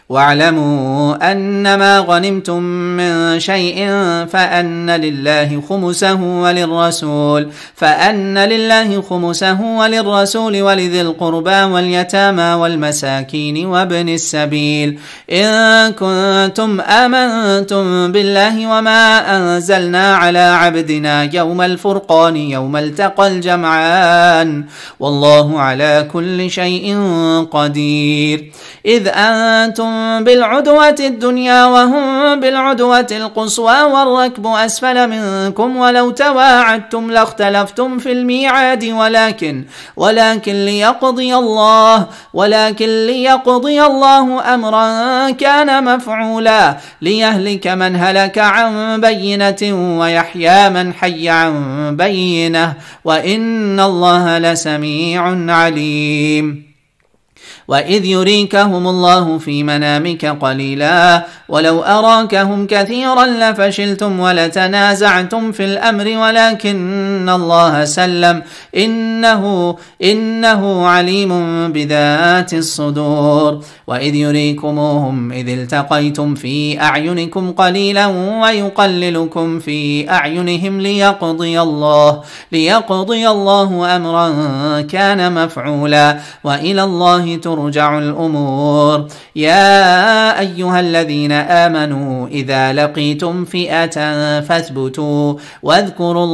واعلموا أنما غنمتم من شيء فأن لله خمسه وللرسول ولذي القربى واليتامى والمساكين وابن السبيل إن كنتم آمنتم بالله وما أنزلنا على عبدنا يوم الفرقان يوم التقى الجمعان والله على كل شيء قدير. إذ أنتم بالعدوة الدنيا وهم بالعدوة القصوى والركب أسفل منكم ولو تواعدتم لاختلفتم في الميعاد ولكن ليقضي الله أمرا كان مفعولا ليهلك من هلك عن بينة ويحيى من حي عن بينة وإن الله لسميع عليم. وإذ يريكهم الله في منامك قليلا ولو أراكهم كثيرا لفشلتم ولتنازعتم في الأمر ولكن الله سلم إنه عليم بذات الصدور. وإذ يريكموهم إذ التقيتم في أعينكم قليلا ويقللكم في أعينهم ليقضي الله أمرا كان مفعولا وإلى الله ترجع الأمور. يا أيها الذين آمنوا إذا لقيتم فئة فاثبتوا واذكروا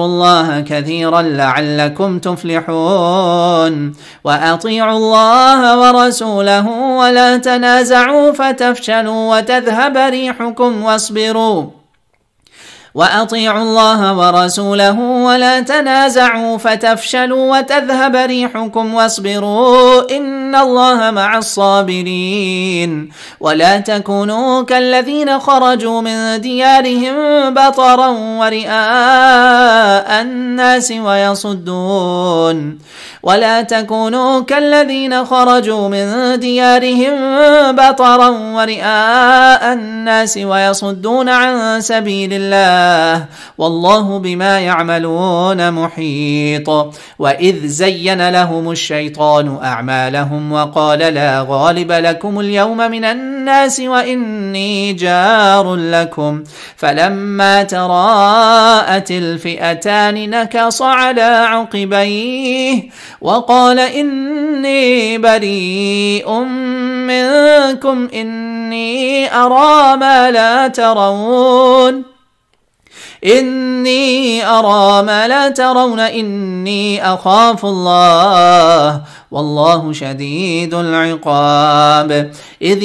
الله كثيرا لعلكم تفلحون. وأطيعوا الله ورسوله ولا تنازعوا فتفشلوا وتذهب ريحكم واصبروا إن الله مع الصابرين. ولا تكونوا كالذين خرجوا من ديارهم بطرا ورئاء الناس ويصدون عن سبيل الله والله بما يعملون محيط. وإذ زين لهم الشيطان أعمالهم وقال لا غالب لكم اليوم من الناس وإني جار لكم فلما تراءت الفئتان نكص على عقبيه وقال إني بريء منكم إني أرى ما لا ترون إني أخاف الله والله شديد العقاب. إذ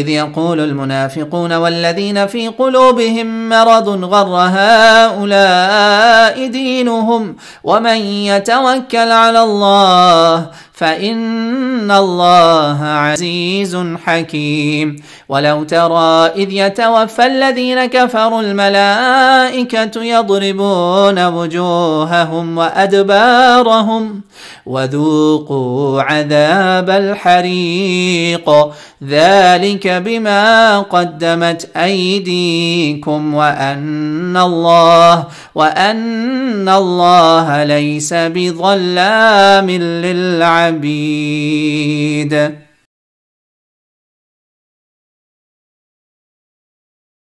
يقول المنافقون والذين في قلوبهم مرض غر هؤلاء دينهم ومن يتوكل على الله فإن الله عزيز حكيم. ولو ترى إذ يتوفى الذين كفروا الملائكة يضربون وجوههم وأدبارهم وذوقوا عذاب الحريق ذلك بما قدمت أيديكم وأن الله ليس بظلام للعبيد.